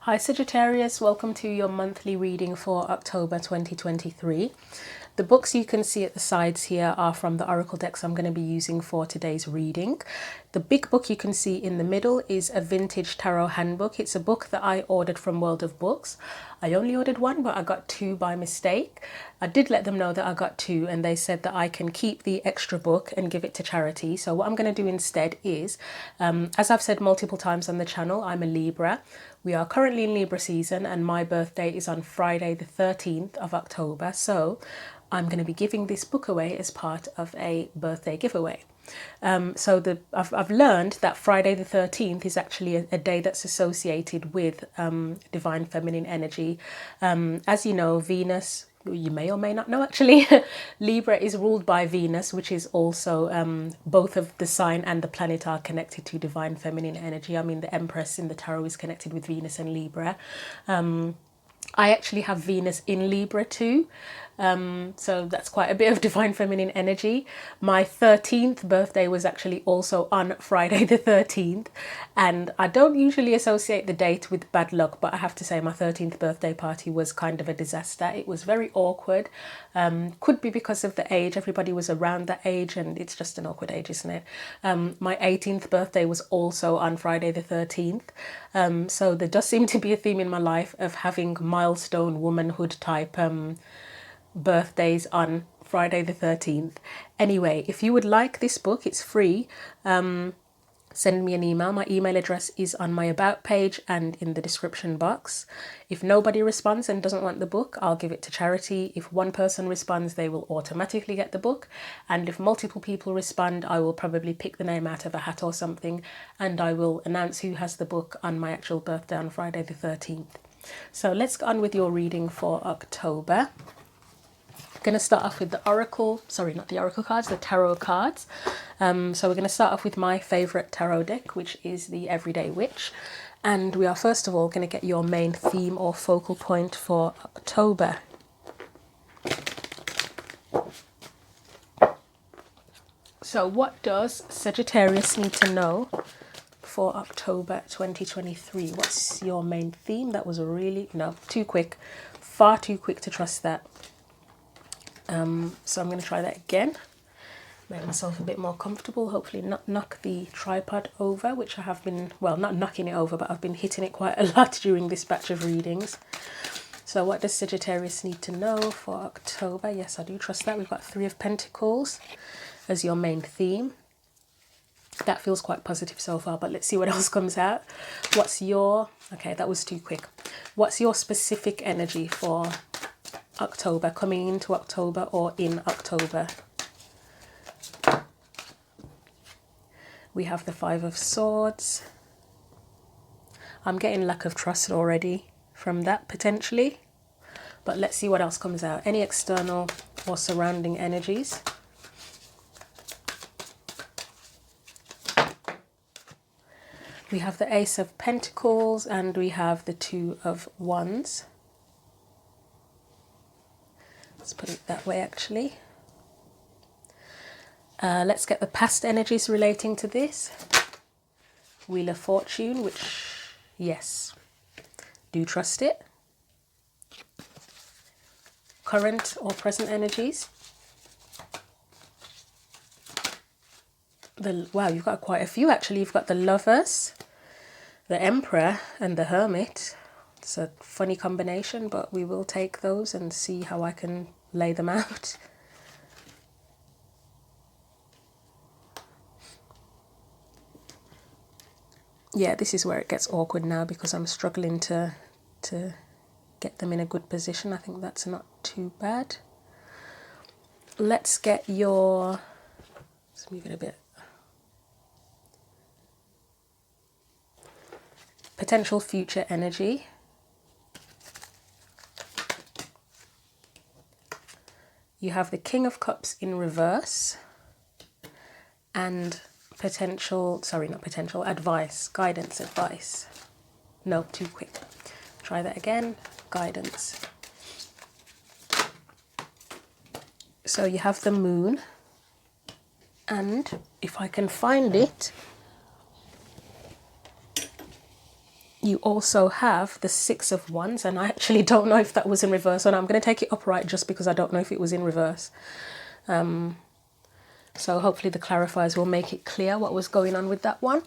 Hi Sagittarius, welcome to your monthly reading for October 2023. The books you can see at the sides here are from the oracle decks I'm going to be using for today's reading. The big book you can see in the middle is a vintage tarot handbook. It's a book that I ordered from World of Books. I only ordered one, but I got two by mistake. I did let them know that I got two, and they said that I can keep the extra book and give it to charity. So what I'm going to do instead is, as I've said multiple times on the channel, I'm a Libra. We are currently in Libra season and my birthday is on Friday the 13th of October. So I'm going to be giving this book away as part of a birthday giveaway. I've learned that Friday the 13th is actually a day that's associated with divine feminine energy. As you know, Venus, you may or may not know actually, Libra is ruled by Venus, which is also both of the sign and the planet are connected to divine feminine energy. I mean, the Empress in the tarot is connected with Venus and Libra. I actually have Venus in Libra too. So that's quite a bit of divine feminine energy. My 13th birthday was actually also on Friday the 13th, and I don't usually associate the date with bad luck, but I have to say my 13th birthday party was kind of a disaster. It was very awkward. Could be because of the age. Everybody was around that age and it's just an awkward age, isn't it? My 18th birthday was also on Friday the 13th. So there does seem to be a theme in my life of having milestone womanhood type birthdays on Friday the 13th. Anyway, if you would like this book, it's free. Send me an email. My email address is on my about page and in the description box. If nobody responds and doesn't want the book, I'll give it to charity. If one person responds, they will automatically get the book. And if multiple people respond, I will probably pick the name out of a hat or something, and I will announce who has the book on my actual birthday on Friday the 13th. So let's go on with your reading for October. Going to start off with the the tarot cards. So we're going to start off with my favorite tarot deck, which is the Everyday Witch, and we are first of all going to get your main theme or focal point for October. So what does Sagittarius need to know for October 2023? What's your main theme? That was too quick, far too quick to trust that. So I'm going to try that again, make myself a bit more comfortable, hopefully not knock the tripod over, which I have been, well, not knocking it over, but I've been hitting it quite a lot during this batch of readings. So what does Sagittarius need to know for October? Yes, I do trust that. We've got Three of Pentacles as your main theme. That feels quite positive so far, but let's see what else comes out. Okay, that was too quick. What's your specific energy for October, coming into October or in October? We have the Five of Swords. I'm getting lack of trust already from that potentially, but let's see what else comes out. Any external or surrounding energies? We have the Ace of Pentacles and we have the Two of Wands. Let's put it that way actually. Let's get the past energies relating to this. Wheel of Fortune, which, yes, do trust it. Current or present energies. Wow, you've got quite a few actually. You've got the Lovers, the Emperor and the Hermit. It's a funny combination, but we will take those and see how I can lay them out. Yeah, this is where it gets awkward now because I'm struggling to get them in a good position. I think that's not too bad. Let's get let's move it a bit. Potential future energy. You have the King of Cups in reverse and guidance advice. No, too quick. Try that again, guidance. So you have the Moon, and if I can find it, You also have the Six of Wands, and I actually don't know if that was in reverse or not. I'm going to take it upright just because I don't know if it was in reverse. So hopefully the clarifiers will make it clear what was going on with that one.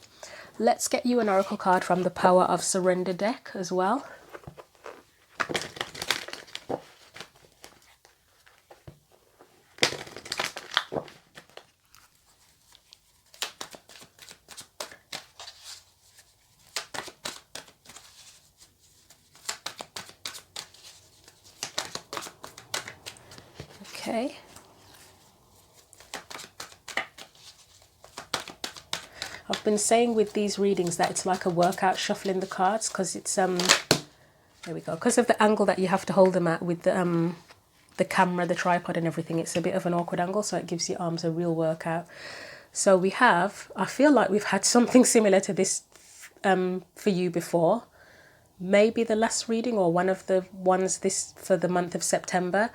Let's get you an oracle card from the Power of Surrender deck as well. Okay. I've been saying with these readings that it's like a workout shuffling the cards, because it's there we go, because of the angle that you have to hold them at with the camera, the tripod and everything. It's a bit of an awkward angle, so it gives your arms a real workout. So we have, I feel like we've had something similar to this for you before, maybe the last reading or one of the ones this for the month of September.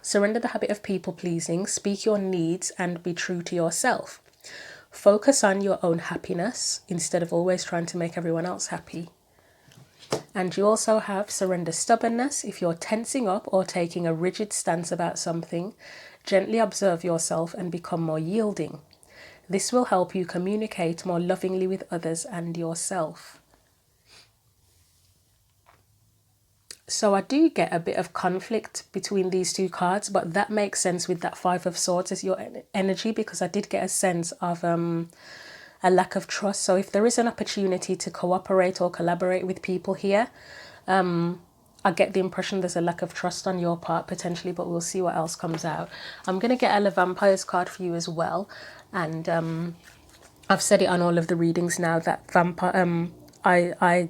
Surrender the habit of people pleasing, speak your needs and be true to yourself. Focus on your own happiness instead of always trying to make everyone else happy. And you also have surrender stubbornness. If you're tensing up or taking a rigid stance about something, gently observe yourself and become more yielding. This will help you communicate more lovingly with others and yourself. So I do get a bit of conflict between these two cards, but that makes sense with that Five of Swords as your energy, because I did get a sense of a lack of trust. So if there is an opportunity to cooperate or collaborate with people here, I get the impression there's a lack of trust on your part potentially, but we'll see what else comes out. I'm going to get a Vampires card for you as well. And I've said it on all of the readings now that I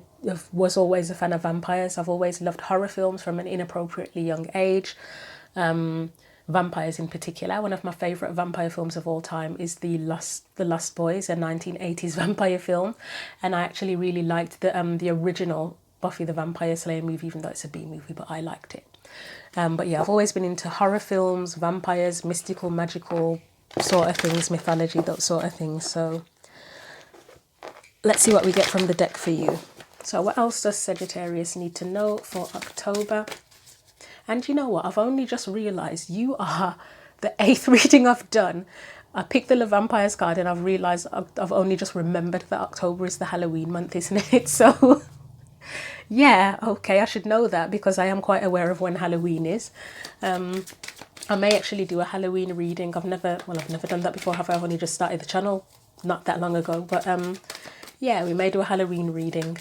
was always a fan of vampires. I've always loved horror films from an inappropriately young age. Vampires in particular. One of my favourite vampire films of all time is The Lost Boys, a 1980s vampire film. And I actually really liked the original Buffy the Vampire Slayer movie, even though it's a B movie, but I liked it. But yeah, I've always been into horror films, vampires, mystical, magical sort of things, mythology, that sort of things. So let's see what we get from the deck for you. So what else does Sagittarius need to know for October? And you know what? I've only just realised you are the 8th reading I've done. I picked the Vampires card and I've realised I've only just remembered that October is the Halloween month, isn't it? So yeah, okay, I should know that because I am quite aware of when Halloween is. I may actually do a Halloween reading. I've never done that before, have I? I've only just started the channel not that long ago. But yeah, we may do a Halloween reading.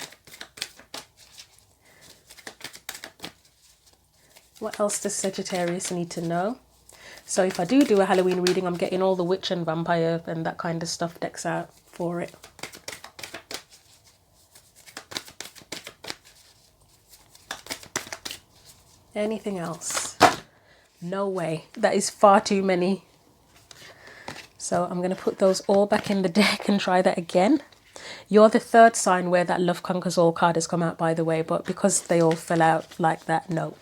What else does Sagittarius need to know? So if I do a Halloween reading, I'm getting all the witch and vampire and that kind of stuff decks out for it. Anything else? No way. That is far too many. So I'm going to put those all back in the deck and try that again. You're the 3rd sign where that Love Conquers All card has come out, by the way, but because they all fell out like that, no.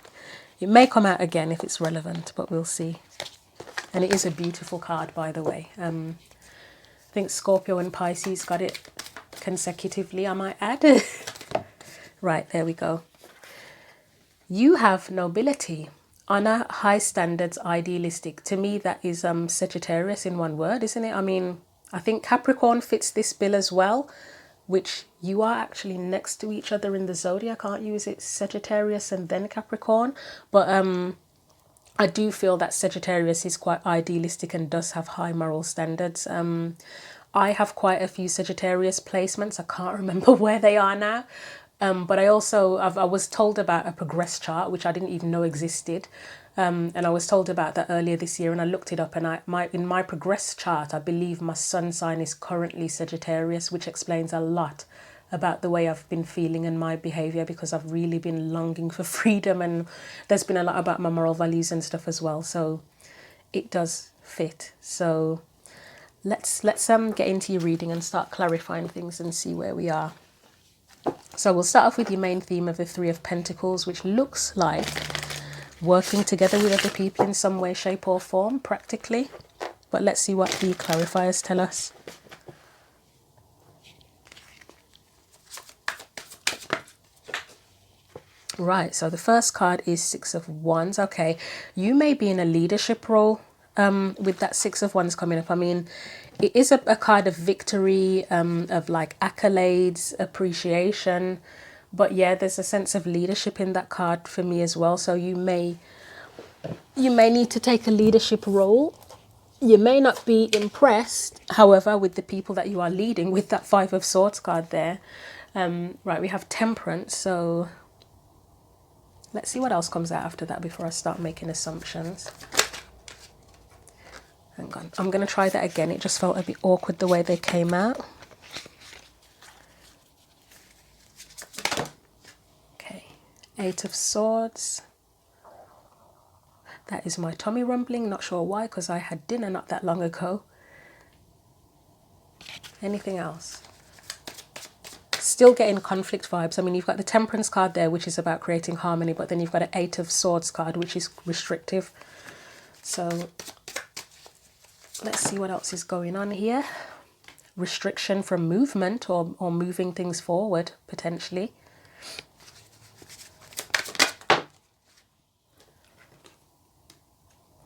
It may come out again if it's relevant, but we'll see. And it is a beautiful card, by the way. I think Scorpio and Pisces got it consecutively, I might add. Right, there we go. You have nobility, honor, high standards, idealistic. To me, that is Sagittarius in one word, isn't it? I mean, I think Capricorn fits this bill as well, which you are actually next to each other in the zodiac, aren't you? Is it Sagittarius and then Capricorn? But I do feel that Sagittarius is quite idealistic and does have high moral standards. I have quite a few Sagittarius placements. I can't remember where they are now. But I was told about a progress chart, which I didn't even know existed. And I was told about that earlier this year, and I looked it up, and in my progress chart, I believe my sun sign is currently Sagittarius, which explains a lot about the way I've been feeling and my behaviour, because I've really been longing for freedom, and there's been a lot about my moral values and stuff as well. So it does fit. So let's get into your reading and start clarifying things and see where we are. So we'll start off with your main theme of the Three of Pentacles, which looks like working together with other people in some way, shape or form, practically. But let's see what the clarifiers tell us. Right, so the first card is Six of Wands. Okay, you may be in a leadership role with that Six of Wands coming up. I mean, it is a card of victory, of like accolades, appreciation. But yeah, there's a sense of leadership in that card for me as well. So you may need to take a leadership role. You may not be impressed, however, with the people that you are leading with that Five of Swords card there. Right, we have Temperance, so let's see what else comes out after that before I start making assumptions. Hang on, I'm going to try that again. It just felt a bit awkward the way they came out. Okay, Eight of Swords. That is my tummy rumbling, not sure why, because I had dinner not that long ago. Anything else? Still getting conflict vibes. I mean, you've got the Temperance card there, which is about creating harmony, but then you've got an Eight of Swords card, which is restrictive. So let's see what else is going on here. Restriction from movement or moving things forward, potentially.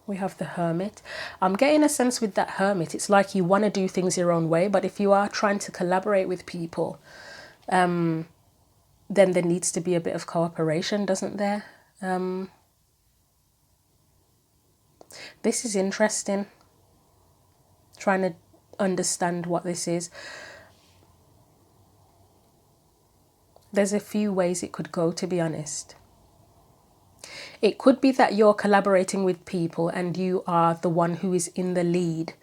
We have the Hermit. I'm getting a sense with that Hermit, it's like you want to do things your own way, but if you are trying to collaborate with people, then there needs to be a bit of cooperation, doesn't there? This is interesting. Trying to understand what this is. There's a few ways it could go, to be honest. It could be that you're collaborating with people and you are the one who is in the lead,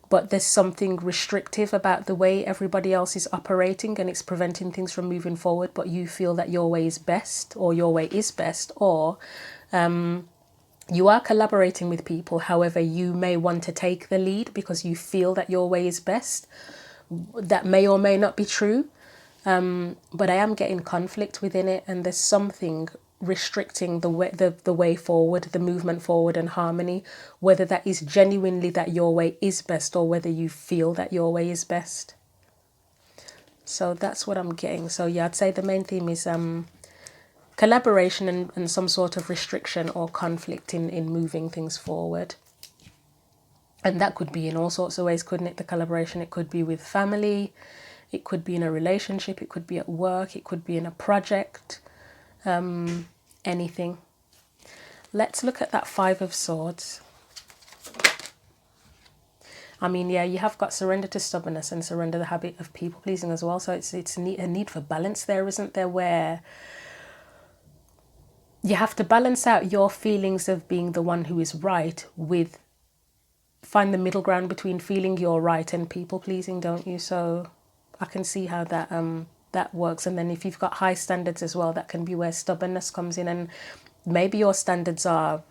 but there's something restrictive about the way everybody else is operating and it's preventing things from moving forward, but you feel that your way is best, or your way is best, or you are collaborating with people, however you may want to take the lead because you feel that your way is best. That may or may not be true, but I am getting conflict within it, and there's something restricting the way forward, the movement forward and harmony, whether that is genuinely that your way is best or whether you feel that your way is best. So that's what I'm getting. So yeah, I'd say the main theme is collaboration and some sort of restriction or conflict in moving things forward. And that could be in all sorts of ways, couldn't it? The collaboration, it could be with family, it could be in a relationship, it could be at work, it could be in a project, anything. Let's look at that Five of Swords. I mean, yeah, you have got surrender to stubbornness and surrender the habit of people pleasing as well. So it's a need for balance there, isn't there? Where you have to balance out your feelings of being the one who is right with find the middle ground between feeling you're right and people pleasing, don't you? So I can see how that works. And then if you've got high standards as well, that can be where stubbornness comes in. And maybe your standards are,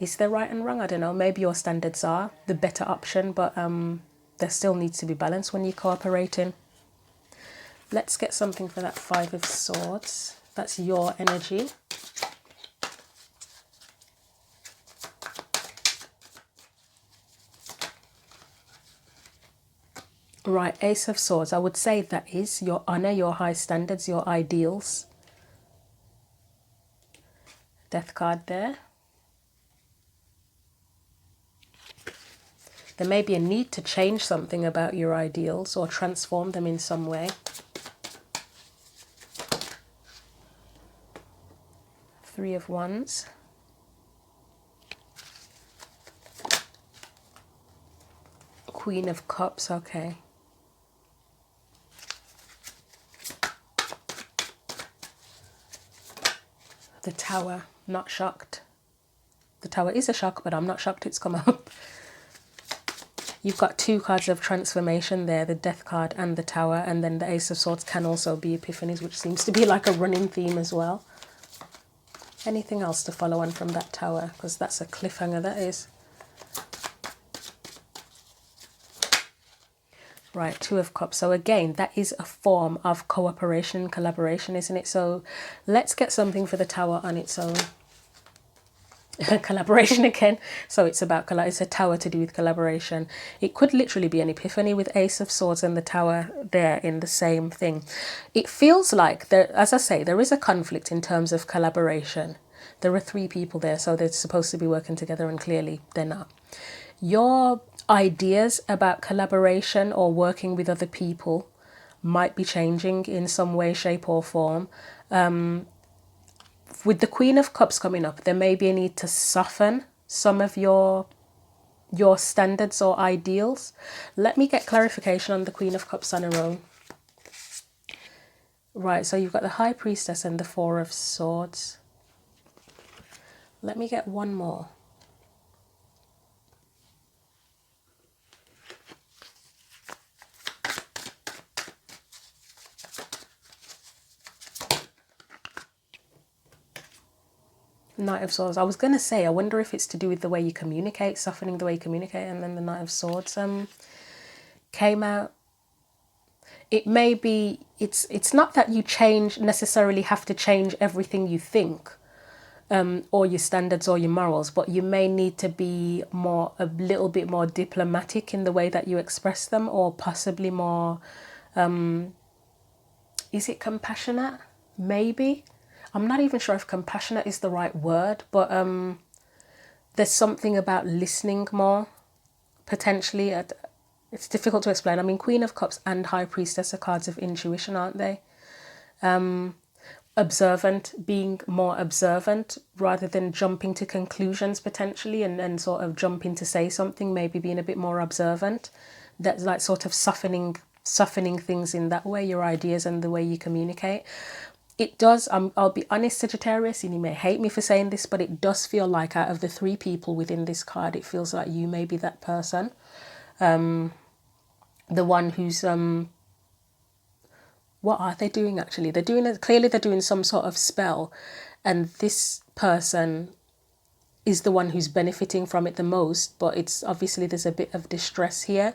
is there right and wrong? I don't know. Maybe your standards are the better option, but there still needs to be balance when you're cooperating. Let's get something for that Five of Swords. That's your energy. Right, Ace of Swords. I would say that is your honor, your high standards, your ideals. Death card there. There may be a need to change something about your ideals or transform them in some way. Three of Wands. Queen of Cups, okay. The Tower, not shocked. The Tower is a shock, but I'm not shocked it's come up. You've got two cards of transformation there, the Death card and the Tower, and then the Ace of Swords can also be epiphanies, which seems to be like a running theme as well. Anything else to follow on from that Tower? Because that's a cliffhanger, that is. Right, Two of Cups. So again, that is a form of cooperation, collaboration, isn't it? So let's get something for the Tower on its own. Collaboration again. So it's about it's a tower to do with collaboration. It could literally be an epiphany with Ace of Swords and the tower there in the same thing. It feels like there, as I say, there is a conflict in terms of collaboration. There are three people there, so they're supposed to be working together, and clearly they're not. Your ideas about collaboration or working with other people might be changing in some way, shape, or form. With the Queen of Cups coming up, there may be a need to soften some of your standards or ideals. Let me get clarification on the Queen of Cups on her own. Right, so you've got the High Priestess and the Four of Swords. Let me get one more. Knight of Swords. I was going to say, I wonder if it's to do with the way you communicate, softening the way you communicate, and then the Knight of Swords came out. It may be, it's not that you necessarily have to change everything you think, or your standards or your morals, but you may need to be a little bit more diplomatic in the way that you express them, or possibly more, is it compassionate? Maybe. I'm not even sure if compassionate is the right word, but there's something about listening more, potentially. It's difficult to explain. I mean, Queen of Cups and High Priestess are cards of intuition, aren't they? Observant, being more observant rather than jumping to conclusions potentially, and sort of jumping to say something, maybe being a bit more observant. That's like sort of softening things in that way, your ideas and the way you communicate. It does, I'll be honest, Sagittarius, and you may hate me for saying this, but it does feel like out of the three people within this card, it feels like you may be that person. The one who's, what are they doing actually? Clearly they're doing some sort of spell, and this person is the one who's benefiting from it the most, but it's obviously there's a bit of distress here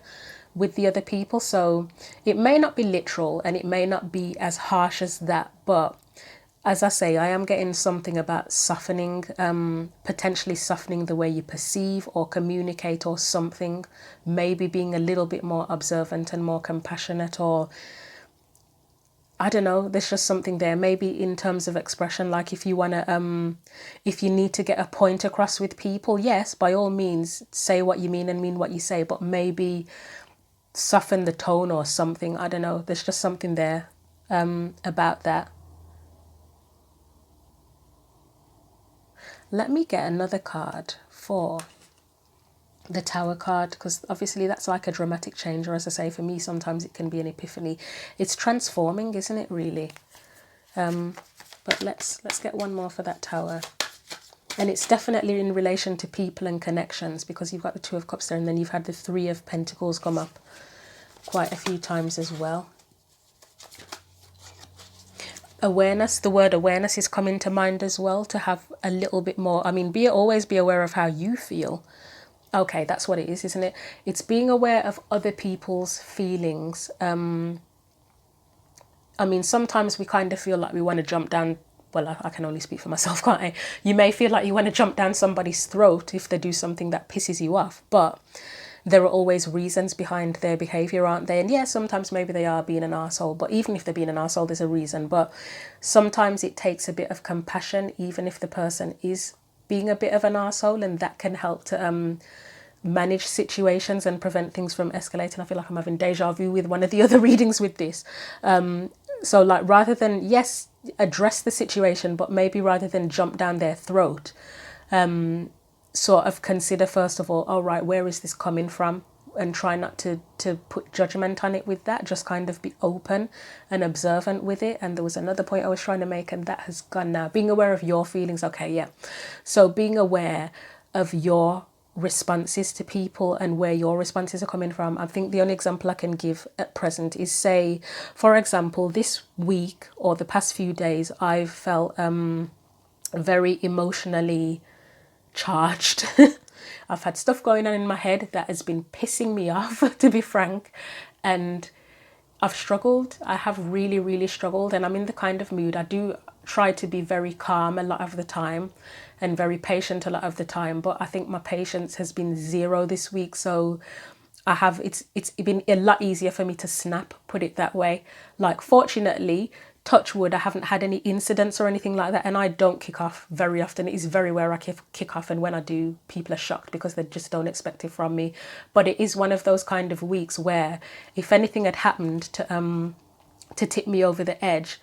with the other people, so it may not be literal and it may not be as harsh as that, but as I say, I am getting something about softening, potentially softening the way you perceive or communicate or something, maybe being a little bit more observant and more compassionate, or I don't know, there's just something there. Maybe in terms of expression, like if you want to, if you need to get a point across with people, yes, by all means, say what you mean and mean what you say, but maybe soften the tone or something. I don't know, there's just something there about that. Let me get another card for the Tower card, because obviously that's like a dramatic change, or as I say, for me sometimes it can be an epiphany. It's transforming, isn't it, really? But let's get one more for that Tower. And it's definitely in relation to people and connections, because you've got the Two of Cups there, and then you've had the Three of Pentacles come up quite a few times as well. Awareness, the word awareness is coming to mind as well, to have a little bit more, I mean, always be aware of how you feel. Okay, that's what it is, isn't it? It's being aware of other people's feelings. I mean, sometimes we kind of feel like we want to jump down, well, I can only speak for myself, can't I? You may feel like you want to jump down somebody's throat if they do something that pisses you off, but there are always reasons behind their behaviour, aren't there? And yeah, sometimes maybe they are being an arsehole, but even if they're being an arsehole, there's a reason. But sometimes it takes a bit of compassion, even if the person is being a bit of an arsehole, and that can help to manage situations and prevent things from escalating. I feel like I'm having deja vu with one of the other readings with this. So like, rather than, yes, address the situation, but maybe rather than jump down their throat, sort of consider first of all, all right, where is this coming from? And try not to put judgment on it with that. Just kind of be open and observant with it. And there was another point I was trying to make, and that has gone now. Being aware of your feelings. Okay, yeah. So being aware of your responses to people and where your responses are coming from. I think the only example I can give at present is, say, for example, this week or the past few days, I've felt very emotionally charged. I've had stuff going on in my head that has been pissing me off, to be frank, and I've struggled. I have really, really struggled, and I'm in the kind of mood, I do try to be very calm a lot of the time and very patient a lot of the time, but I think my patience has been zero this week. So it's been a lot easier for me to snap, put it that way. Like, fortunately, touch wood, I haven't had any incidents or anything like that, and I don't kick off very often. It is very rare I kick off, and when I do, people are shocked because they just don't expect it from me. But it is one of those kind of weeks where if anything had happened to tip me over the edge,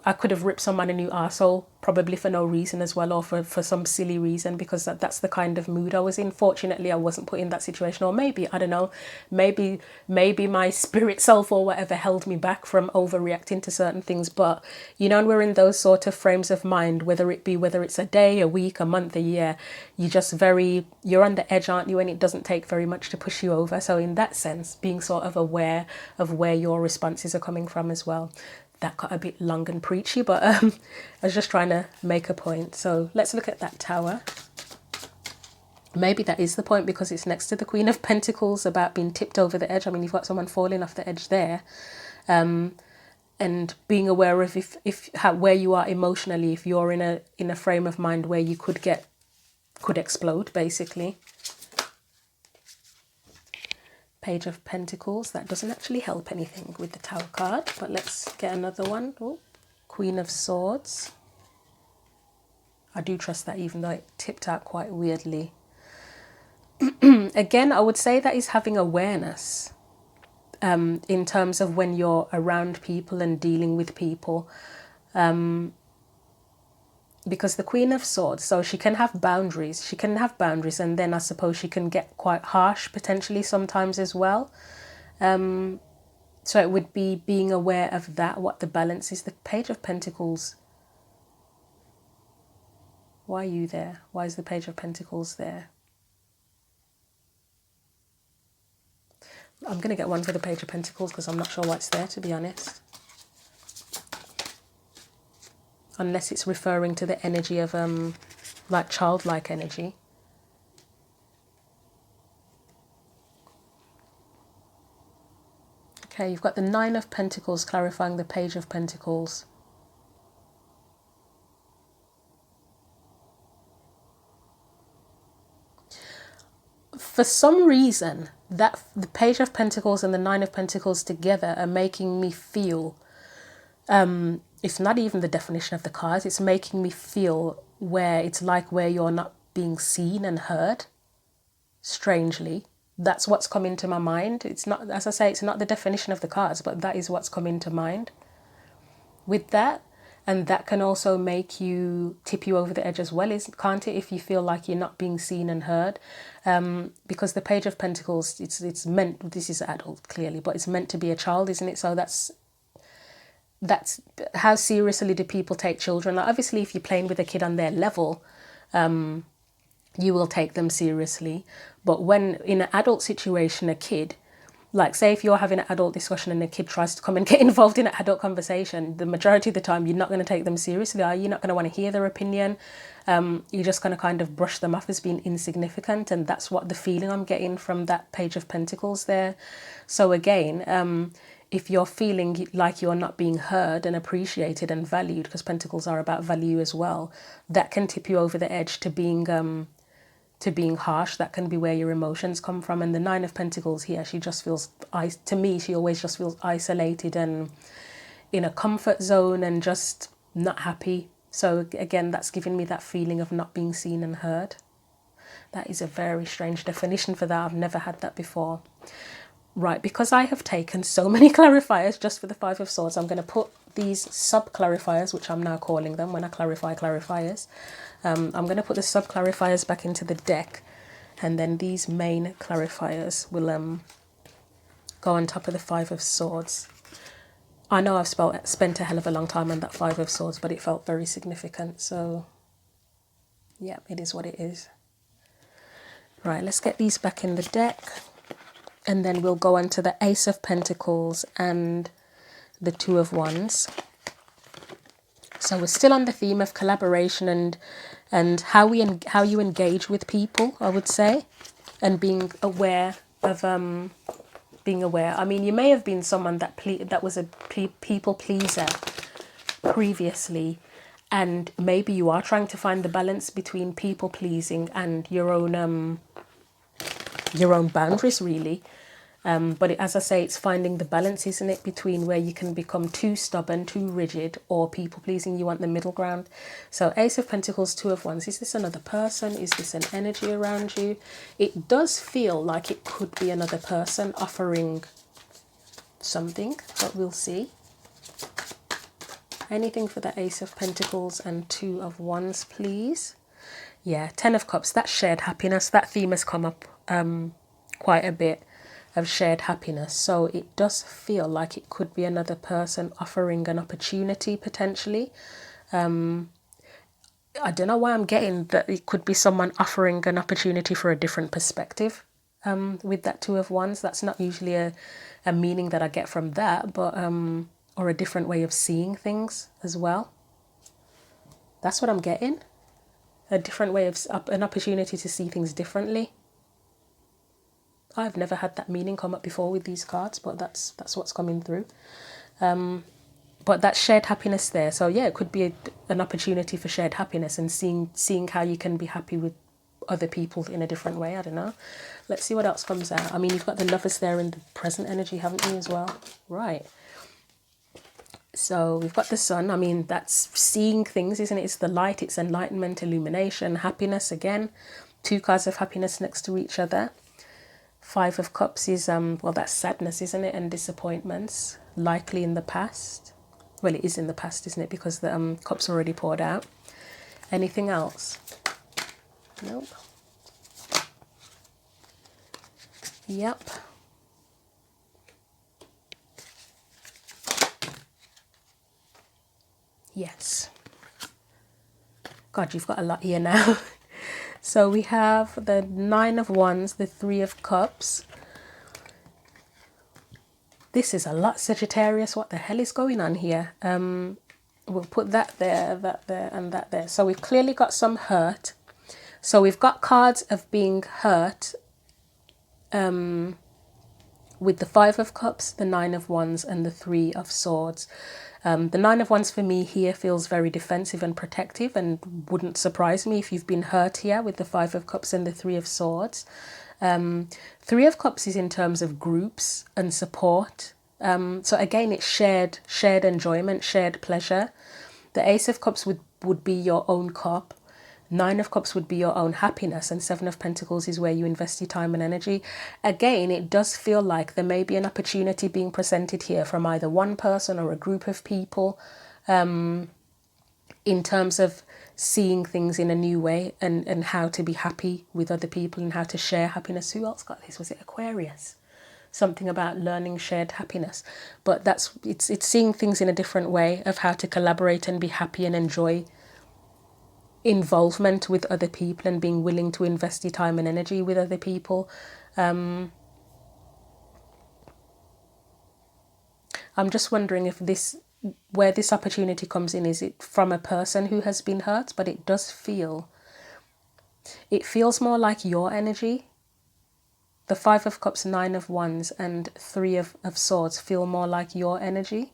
I could have ripped someone a new arsehole, probably for no reason as well, or for some silly reason, because that's the kind of mood I was in. Fortunately, I wasn't put in that situation, or maybe, I don't know, maybe my spirit self or whatever held me back from overreacting to certain things. But, you know, when we're in those sort of frames of mind, whether it's a day, a week, a month, a year, you're on the edge, aren't you? And it doesn't take very much to push you over. So in that sense, being sort of aware of where your responses are coming from as well. That got a bit long and preachy, but I was just trying to make a point. So let's look at that Tower. Maybe that is the point, because it's next to the Queen of Pentacles, about being tipped over the edge. I mean, you've got someone falling off the edge there, and being aware of where you are emotionally, if you're in a frame of mind where you could explode, basically. Page of Pentacles. That doesn't actually help anything with the Tower card, but let's get another one. Oh, Queen of Swords. I do trust that, even though it tipped out quite weirdly. Again, I would say that is having awareness in terms of when you're around people and dealing with people. Because the Queen of Swords, so she can have boundaries. And then I suppose she can get quite harsh potentially sometimes as well. So it would be being aware of that, what the balance is. The Page of Pentacles. Why are you there? Why is the Page of Pentacles there? I'm going to get one for the Page of Pentacles because I'm not sure why it's there, to be honest. Unless it's referring to the energy of like childlike energy. Okay, you've got the Nine of Pentacles clarifying the Page of Pentacles. For some reason, that the Page of Pentacles and the Nine of Pentacles together are making me feel, it's not even the definition of the cards, it's making me feel where you're not being seen and heard. Strangely, that's what's come into my mind. It's not, as I say, it's not the definition of the cards, but that is what's come into mind with that. And that can also make you tip you over the edge as well, can't it? If you feel like you're not being seen and heard, because the Page of Pentacles, it's meant, this is adult clearly, but it's meant to be a child, isn't it? So that's how seriously do people take children? Like, obviously, if you're playing with a kid on their level, you will take them seriously. But when in an adult situation, a kid, like, say if you're having an adult discussion and a kid tries to come and get involved in an adult conversation, the majority of the time you're not going to take them seriously, are you? You're not going to want to hear their opinion. You're just going to kind of brush them off as being insignificant, and that's what the feeling I'm getting from that Page of Pentacles there. So again, if you're feeling like you're not being heard and appreciated and valued, because Pentacles are about value as well, that can tip you over the edge to being harsh. That can be where your emotions come from. And the Nine of Pentacles here, she just feels, to me, she always just feels isolated and in a comfort zone and just not happy. So again, that's giving me that feeling of not being seen and heard. That is a very strange definition for that. I've never had that before. Right, because I have taken so many clarifiers just for the Five of Swords, I'm going to put these sub-clarifiers, which I'm now calling them when I clarify clarifiers. I'm going to put the sub-clarifiers back into the deck, and then these main clarifiers will go on top of the Five of Swords. I know I've spent a hell of a long time on that Five of Swords, but it felt very significant. So, yeah, it is what it is. Right, let's get these back in the deck. And then we'll go on to the Ace of Pentacles and the Two of Wands. So we're still on the theme of collaboration and how you engage with people, I would say, and being aware of being aware. I mean, you may have been someone that was a people pleaser, previously, and maybe you are trying to find the balance between people pleasing and your own boundaries, really. But as I say, it's finding the balance, isn't it, between where you can become too stubborn, too rigid, or people pleasing. You want the middle ground. So Ace of Pentacles, Two of Wands. Is this another person? Is this an energy around you? It does feel like it could be another person offering something, but we'll see. Anything for the Ace of Pentacles and Two of Wands, please. Yeah, Ten of Cups. That shared happiness. That theme has come up quite a bit, of shared happiness. So it does feel like it could be another person offering an opportunity, potentially. I don't know why I'm getting that it could be someone offering an opportunity for a different perspective with that Two of Wands. That's not usually a meaning that I get from that, but or a different way of seeing things as well. That's what I'm getting. A different way of, an opportunity to see things differently. I've never had that meaning come up before with these cards, but that's what's coming through. But that shared happiness there. So yeah, it could be an opportunity for shared happiness and seeing how you can be happy with other people in a different way. I don't know. Let's see what else comes out. I mean, you've got the Lovers there in the present energy, haven't you, as well? Right. So we've got the Sun. I mean, that's seeing things, isn't it? It's the light. It's enlightenment, illumination, happiness again. Two cards of happiness next to each other. Five of Cups is, well, that's sadness, isn't it? And disappointments, likely in the past. Well, it is in the past, isn't it? Because the cup's already poured out. Anything else? Nope. Yep. Yes. God, you've got a lot here now. So we have the Nine of Wands, the Three of Cups. This is a lot, Sagittarius. What the hell is going on here? We'll put that there, and that there. So we've clearly got some hurt. So we've got cards of being hurt with the Five of Cups, the Nine of Wands, and the Three of Swords. The Nine of Wands for me here feels very defensive and protective, and wouldn't surprise me if you've been hurt here with the Five of Cups and the Three of Swords. Three of Cups is in terms of groups and support. So again, it's shared enjoyment, shared pleasure. The Ace of Cups would be your own cup. Nine of Cups would be your own happiness, and Seven of Pentacles is where you invest your time and energy. Again, it does feel like there may be an opportunity being presented here from either one person or a group of people in terms of seeing things in a new way and how to be happy with other people and how to share happiness. Who else got this? Was it Aquarius? Something about learning shared happiness. But it's seeing things in a different way of how to collaborate and be happy and enjoy involvement with other people and being willing to invest your time and energy with other people. I'm just wondering if where this opportunity comes in, is it from a person who has been hurt? But it feels more like your energy. The Five of Cups, Nine of Wands, and Three of Swords feel more like your energy.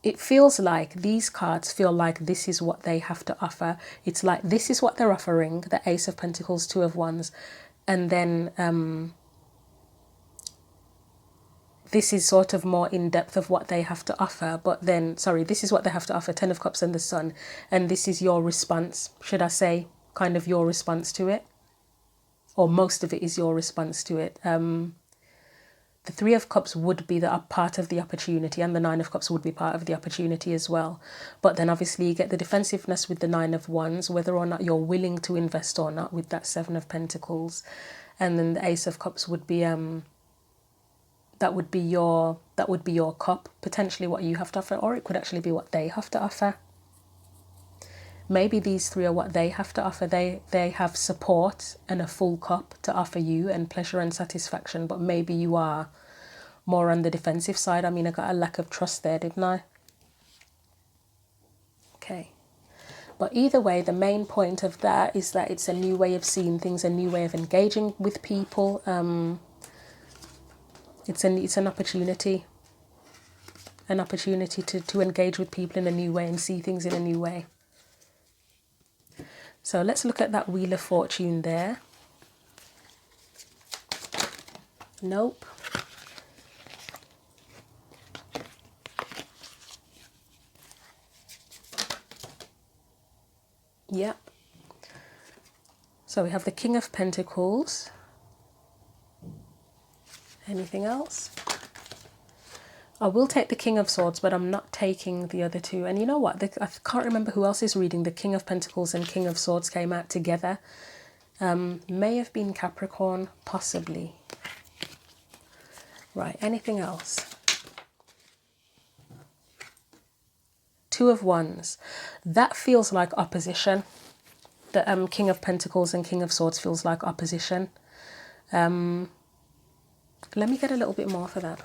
It feels like these cards feel like this is what they have to offer. It's like this is what they're offering, the Ace of Pentacles, Two of Wands. And then this is sort of more in depth of what they have to offer. But then, sorry, this is what they have to offer, Ten of Cups and the Sun. And this is your response, should I say, kind of your response to it. Or most of it is your response to it. The Three of Cups would be the part of the opportunity, and the Nine of Cups would be part of the opportunity as well. But then obviously you get the defensiveness with the Nine of Wands, whether or not you're willing to invest or not with that Seven of Pentacles. And then the Ace of Cups would be that would be your cup, potentially what you have to offer, or it could actually be what they have to offer. Maybe these three are what they have to offer. They have support and a full cup to offer you, and pleasure and satisfaction, but maybe you are more on the defensive side. I mean, I got a lack of trust there, didn't I? Okay. But either way, the main point of that is that it's a new way of seeing things, a new way of engaging with people. It's an opportunity. an opportunity to engage with people in a new way and see things in a new way. So let's look at that Wheel of Fortune there. Nope. Yep. So we have the King of Pentacles. Anything else? I will take the King of Swords, but I'm not taking the other two. And you know what? I can't remember who else is reading. The King of Pentacles and King of Swords came out together. May have been Capricorn, possibly. Right, anything else? Two of Wands. That feels like opposition. The King of Pentacles and King of Swords feels like opposition. Let me get a little bit more for that.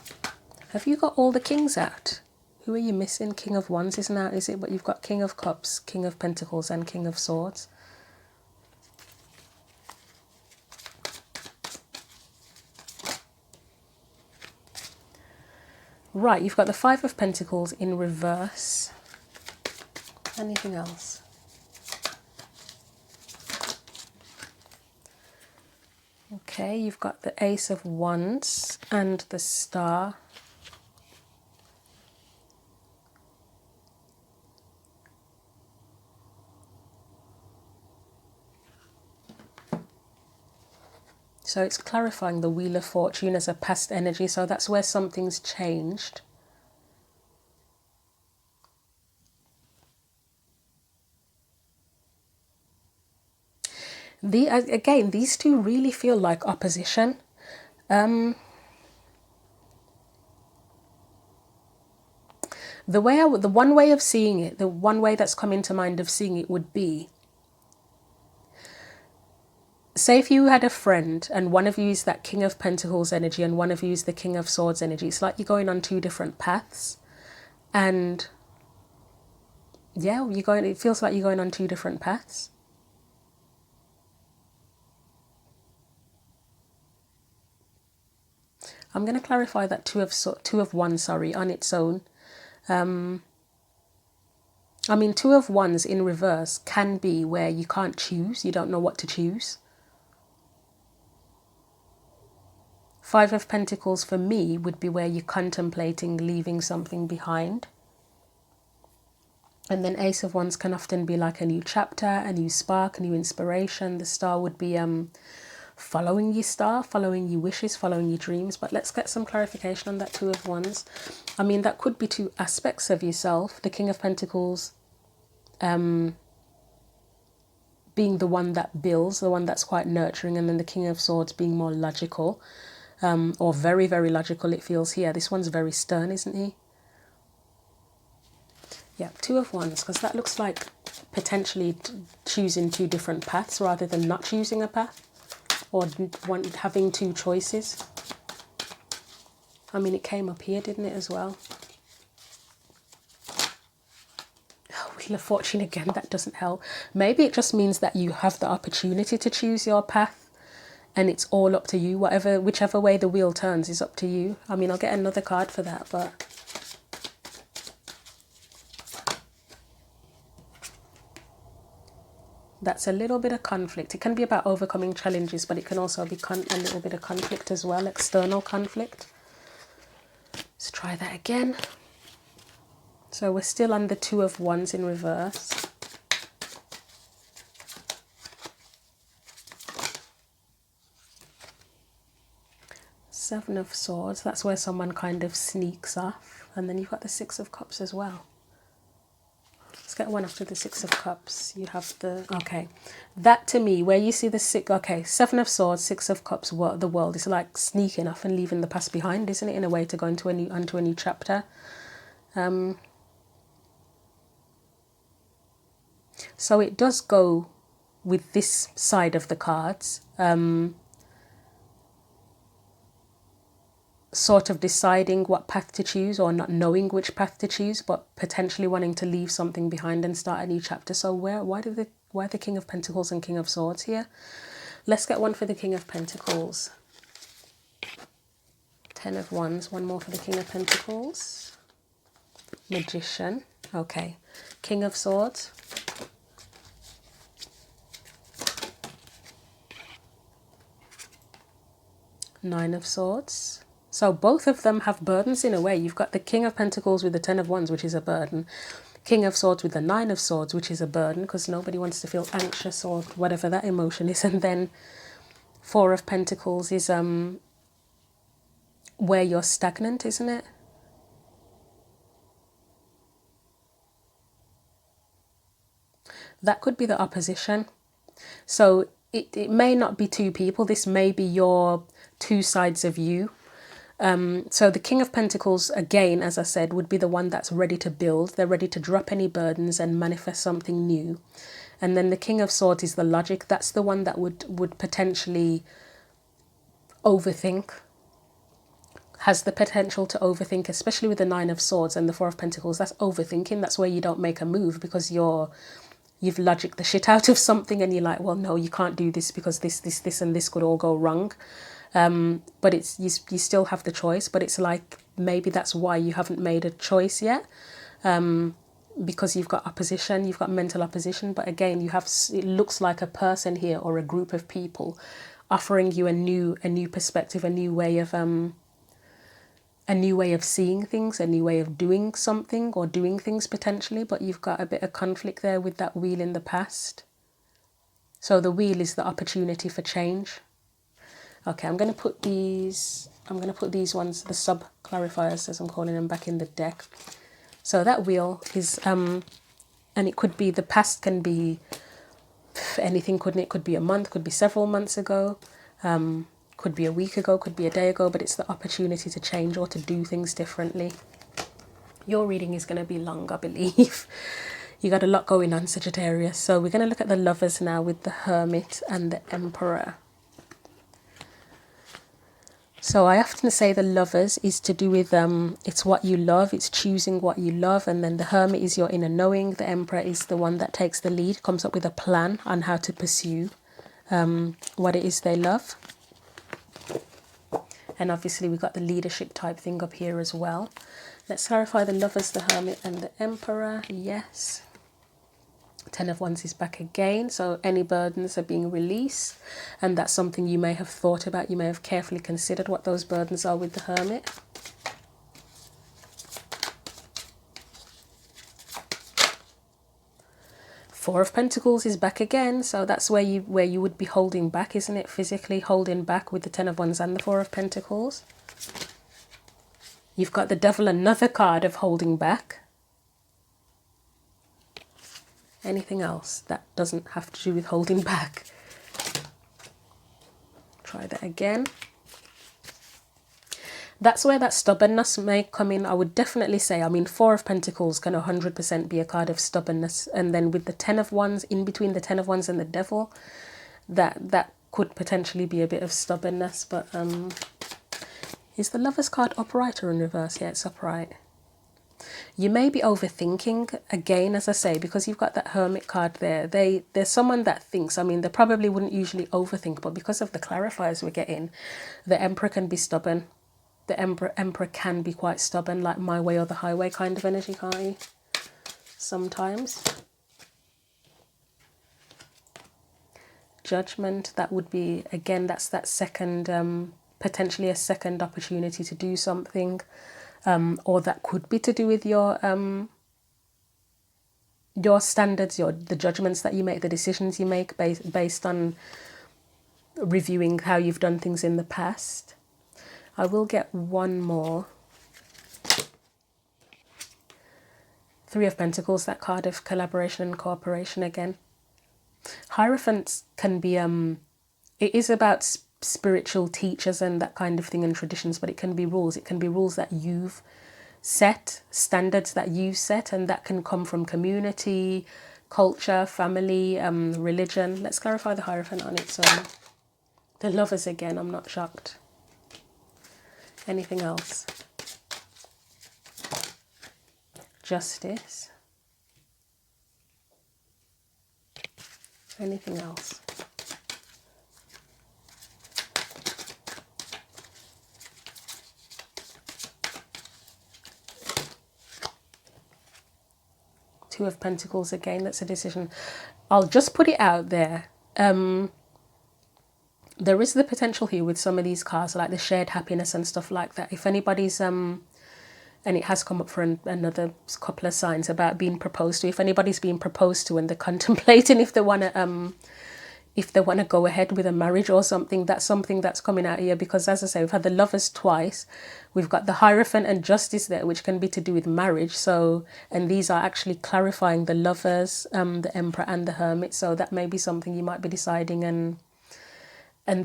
Have you got all the kings out? Who are you missing? King of Wands isn't out, is it? But you've got King of Cups, King of Pentacles and King of Swords. Right, you've got the Five of Pentacles in reverse. Anything else? Okay, you've got the Ace of Wands and the Star. So it's clarifying the Wheel of Fortune as a past energy. So that's where something's changed. Again, these two really feel like opposition. The one way of seeing it, the one way that's come into mind of seeing it would be, say if you had a friend and one of you is that King of Pentacles energy and one of you is the King of Swords energy. It's like you're going on two different paths. And yeah, it feels like you're going on two different paths. I'm going to clarify that two of Wands, on its own. I mean, Two of Wands in reverse can be where you can't choose. You don't know what to choose. Five of Pentacles for me would be where you're contemplating leaving something behind. And then Ace of Wands can often be like a new chapter, a new spark, a new inspiration. The Star would be following your star, following your wishes, following your dreams. But let's get some clarification on that Two of Wands. I mean, that could be two aspects of yourself. The King of Pentacles being the one that builds, the one that's quite nurturing, and then the King of Swords being more logical, or very, very logical, it feels here. This one's very stern, isn't he? Yeah, Two of Wands, because that looks like potentially choosing two different paths rather than not choosing a path, or having two choices. I mean, it came up here, didn't it, as well? Oh, Wheel of Fortune again, that doesn't help. Maybe it just means that you have the opportunity to choose your path, and it's all up to you. Whichever way the wheel turns is up to you. I mean, I'll get another card for that, but that's a little bit of conflict. It can be about overcoming challenges, but it can also be a little bit of conflict as well, external conflict. Let's try that again. So we're still on the Two of Wands in reverse. Seven of Swords, that's where someone kind of sneaks off. And then you've got the Six of Cups as well. Let's get one after the Six of Cups. You have the, okay, that to me, where you see the Seven of Swords, Six of Cups, the world is like sneaking off and leaving the past behind, isn't it, in a way, to go onto a new chapter. So it does go with this side of the cards, sort of deciding what path to choose, or not knowing which path to choose, but potentially wanting to leave something behind and start a new chapter. So why the King of Pentacles and King of Swords here? Let's get one for the King of Pentacles. Ten of Wands, one more for the King of Pentacles. Magician. Okay. King of Swords. Nine of Swords. So both of them have burdens in a way. You've got the King of Pentacles with the Ten of Wands, which is a burden. King of Swords with the Nine of Swords, which is a burden because nobody wants to feel anxious or whatever that emotion is. And then Four of Pentacles is where you're stagnant, isn't it? That could be the opposition. So it may not be two people. This may be your two sides of you. So the King of Pentacles, again, as I said, would be the one that's ready to build. They're ready to drop any burdens and manifest something new. And then the King of Swords is the logic. That's the one that would potentially overthink, has the potential to overthink, especially with the Nine of Swords and the Four of Pentacles. That's overthinking. That's where you don't make a move because you've logicked the shit out of something and you're like, well, no, you can't do this because this and this could all go wrong. But it's you still have the choice, but it's like maybe that's why you haven't made a choice yet, because you've got opposition, you've got mental opposition. But again, it looks like a person here or a group of people offering you a new perspective, a new way of seeing things, a new way of doing something or doing things potentially. But you've got a bit of conflict there with that wheel in the past. So the wheel is the opportunity for change. Okay, I'm going to put these ones, the sub clarifiers as I'm calling them, back in the deck. So that wheel is, and it could be, the past can be anything, couldn't it? Could be a month, could be several months ago, could be a week ago, could be a day ago, but it's the opportunity to change or to do things differently. Your reading is going to be long, I believe. You got a lot going on, Sagittarius. So we're going to look at the Lovers now with the Hermit and the Emperor. So I often say the Lovers is to do with, it's what you love, it's choosing what you love. And then the Hermit is your inner knowing. The Emperor is the one that takes the lead, comes up with a plan on how to pursue what it is they love. And obviously we've got the leadership type thing up here as well. Let's clarify the Lovers, the Hermit and the Emperor. Yes. Ten of Wands is back again. So any burdens are being released. And that's something you may have thought about. You may have carefully considered what those burdens are with the Hermit. Four of Pentacles is back again. So that's where you would be holding back, isn't it? Physically holding back with the Ten of Wands and the Four of Pentacles. You've got the Devil, another card of holding back. Anything else that doesn't have to do with holding back? Try that again. That's where that stubbornness may come in. I would definitely say, I mean, Four of Pentacles can 100% be a card of stubbornness. And then with the Ten of Wands, in between the Ten of Wands and the Devil, that could potentially be a bit of stubbornness. But is the Lovers card upright or in reverse? Yeah, it's upright. You may be overthinking, again, as I say, because you've got that Hermit card there. There's someone that thinks, I mean, they probably wouldn't usually overthink, but because of the clarifiers we're getting, the Emperor can be stubborn. The Emperor can be quite stubborn, like my way or the highway kind of energy, can't he? Sometimes. Judgment, that would be, again, that's that second, potentially a second opportunity to do something. Or that could be to do with your standards, the judgments that you make, the decisions you make based on reviewing how you've done things in the past. I will get one more. Three of Pentacles, that card of collaboration and cooperation again. Hierophants can be, it is about spiritual teachers and that kind of thing and traditions, but it can be rules. It can be rules that you've set, standards that you've set, and that can come from community, culture, family, religion. Let's clarify the Hierophant on its own. The Lovers again, I'm not shocked. Anything else? Justice. Anything else? Two of Pentacles again, that's a decision. I'll just put it out there. There is the potential here with some of these cards, like the shared happiness and stuff like that. If anybody's and it has come up for another couple of signs about being proposed to. If anybody's being proposed to and they're contemplating if they want to go ahead with a marriage or something that's coming out here. Because as I say, we've had the Lovers twice, we've got the Hierophant and Justice there, which can be to do with marriage. So, and these are actually clarifying the Lovers, the Emperor and the Hermit. So that may be something you might be deciding and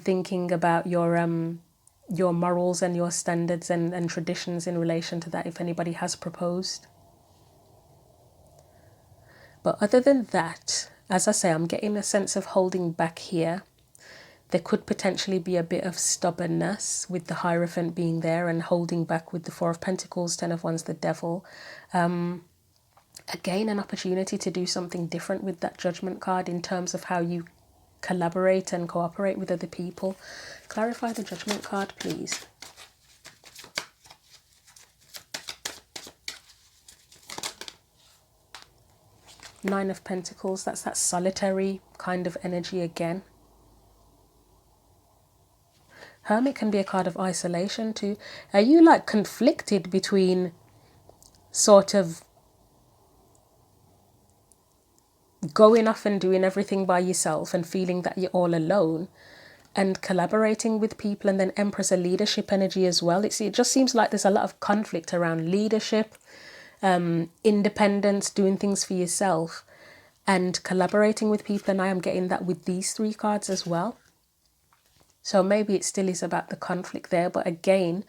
thinking about your morals and your standards and traditions in relation to that, if anybody has proposed. But other than that, as I say, I'm getting a sense of holding back here. There could potentially be a bit of stubbornness with the Hierophant being there and holding back with the Four of Pentacles, Ten of Wands, the Devil. Again, an opportunity to do something different with that Judgment card in terms of how you collaborate and cooperate with other people. Clarify the Judgment card, please. Nine of Pentacles, that's that solitary kind of energy again. Hermit can be a card of isolation too. Are you like conflicted between sort of going off and doing everything by yourself and feeling that you're all alone, and collaborating with people? And then Empress, a leadership energy as well. It just seems like there's a lot of conflict around leadership, independence, doing things for yourself, and collaborating with people. And I am getting that with these three cards as well. So maybe it still is about the conflict there, but again,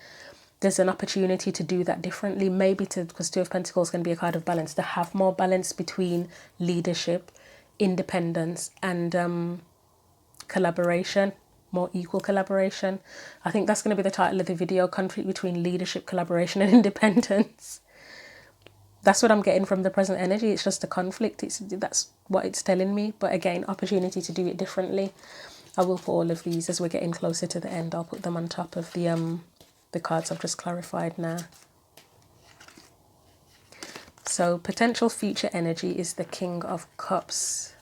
there's an opportunity to do that differently. Maybe because Two of Pentacles can be a card of balance, to have more balance between leadership, independence, and collaboration, more equal collaboration. I think that's going to be the title of the video, conflict between leadership, collaboration, and independence. That's what I'm getting from the present energy. It's just a conflict. That's what it's telling me. But again, opportunity to do it differently. I will put all of these as we're getting closer to the end. I'll put them on top of the cards I've just clarified now. So potential future energy is the King of Cups.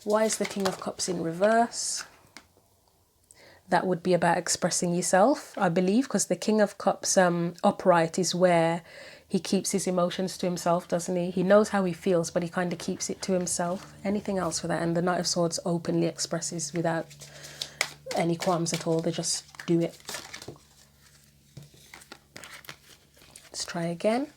Why is the King of Cups in reverse? That would be about expressing yourself, I believe, because the King of Cups upright is where he keeps his emotions to himself, doesn't he? He knows how he feels, but he kind of keeps it to himself. Anything else for that? And the Knight of Swords openly expresses without any qualms at all. They just do it. Let's try again.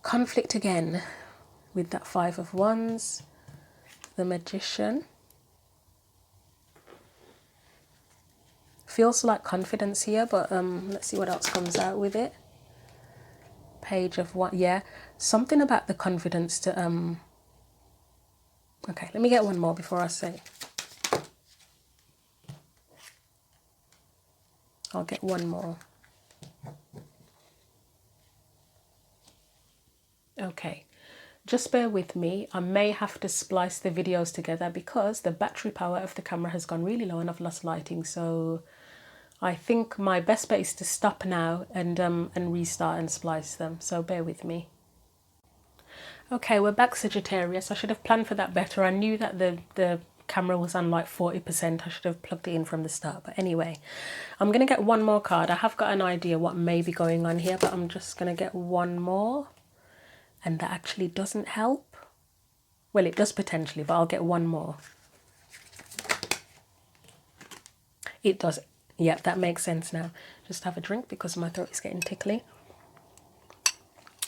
Conflict again with that Five of Wands, the Magician. Feels like confidence here, but let's see what else comes out with it. Page of what? Yeah, something about the confidence to okay, let me get one more before I say. I'll get one more. Okay, just bear with me. I may have to splice the videos together because the battery power of the camera has gone really low and I've lost lighting. So I think my best bet is to stop now and restart and splice them. So bear with me. Okay, we're back, Sagittarius. I should have planned for that better. I knew that the camera was on like 40%. I should have plugged it in from the start. But anyway, I'm going to get one more card. I have got an idea what may be going on here, but I'm just going to get one more. And that actually doesn't help. Well, it does potentially, but I'll get one more. It does. Yeah, that makes sense now. Just have a drink because my throat is getting tickly.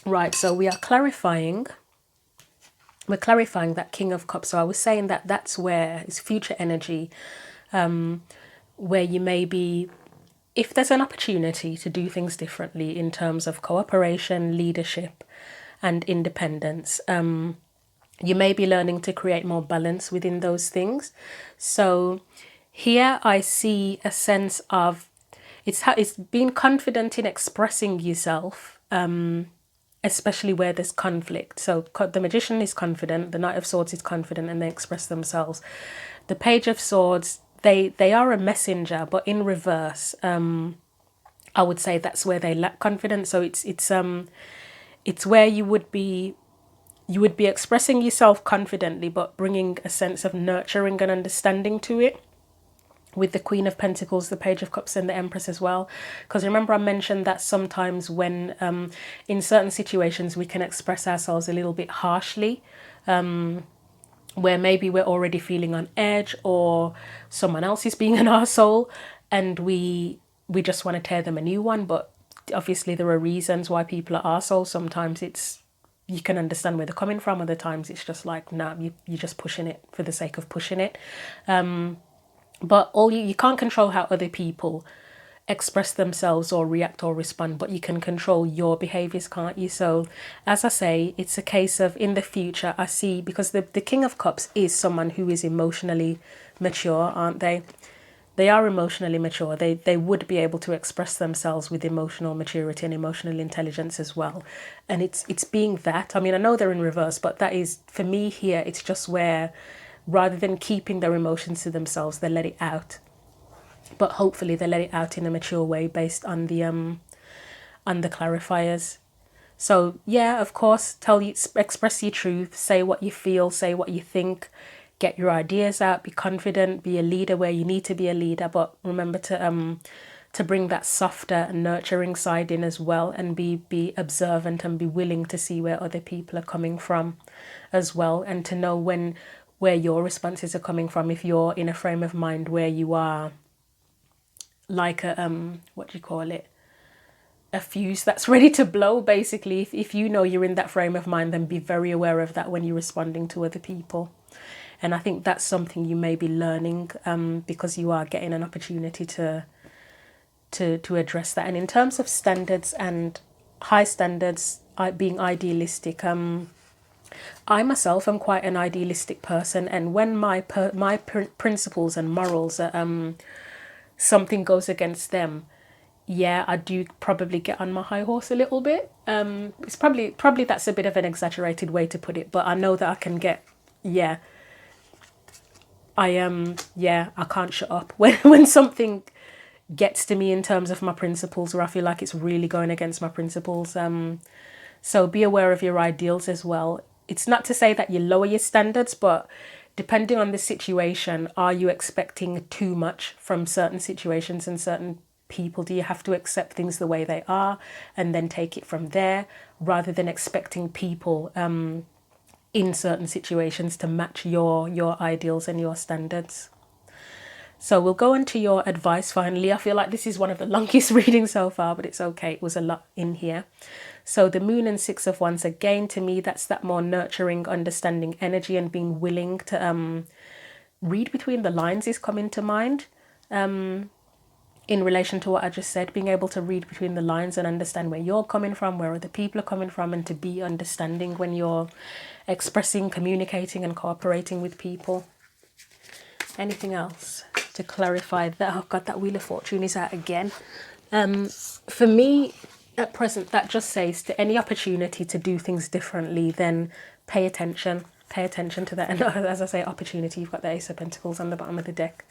Right, so we are clarifying. We're clarifying that King of Cups. So I was saying that that's where it's future energy, where you may be, if there's an opportunity to do things differently in terms of cooperation, leadership, and independence, you may be learning to create more balance within those things. So here I see a sense of it's being confident in expressing yourself, especially where there's conflict. So the Magician is confident, the Knight of Swords is confident, and they express themselves. The Page of Swords, they are a messenger, but in reverse. I would say that's where they lack confidence. So it's where you would be expressing yourself confidently, but bringing a sense of nurturing and understanding to it, with the Queen of Pentacles, the Page of Cups, and the Empress as well. Because remember, I mentioned that sometimes when in certain situations we can express ourselves a little bit harshly, where maybe we're already feeling on edge, or someone else is being an arsehole, and we just want to tear them a new one. But obviously there are reasons why people are arseholes. Sometimes it's, you can understand where they're coming from. Other times it's just like, nah, you're just pushing it for the sake of pushing it. But you can't control how other people express themselves or react or respond, but you can control your behaviors, can't you? So as I say, it's a case of, in the future, I see, because the King of Cups is someone who is emotionally mature, aren't they? They are emotionally mature. They would be able to express themselves with emotional maturity and emotional intelligence as well. And it's being that, I mean, I know they're in reverse, but that is, for me here, it's just where, rather than keeping their emotions to themselves, they let it out. But hopefully they let it out in a mature way based on the clarifiers. So yeah, of course, express your truth, say what you feel, say what you think, get your ideas out, be confident, be a leader where you need to be a leader, but remember to bring that softer, nurturing side in as well, and be observant and be willing to see where other people are coming from as well, and to know where your responses are coming from. If you're in a frame of mind where you are like a what do you call it, a fuse that's ready to blow, basically. If you know you're in that frame of mind, then be very aware of that when you're responding to other people. And I think that's something you may be learning, because you are getting an opportunity to address that. And in terms of standards and high standards, being idealistic, I myself am quite an idealistic person, and when my principles and morals are, something goes against them, yeah, I do probably get on my high horse a little bit. It's probably that's a bit of an exaggerated way to put it, but I know that I can get, yeah, I can't shut up when something gets to me in terms of my principles, or I feel like it's really going against my principles. So be aware of your ideals as well. It's not to say that you lower your standards, but depending on the situation, are you expecting too much from certain situations and certain people? Do you have to accept things the way they are and then take it from there, rather than expecting people in certain situations to match your ideals and your standards? So we'll go into your advice finally. I feel like this is one of the longest readings so far, but it's okay. It was a lot in here. So the Moon and Six of Wands, again, to me, that's that more nurturing, understanding energy, and being willing to read between the lines is coming to mind. In relation to what I just said, being able to read between the lines and understand where you're coming from, where other people are coming from, and to be understanding when you're expressing, communicating, and cooperating with people. Anything else to clarify that? Oh God, that Wheel of Fortune is out again. For me, at present, that just says to any opportunity to do things differently, then pay attention. Pay attention to that. And as I say, opportunity, you've got the Ace of Pentacles on the bottom of the deck.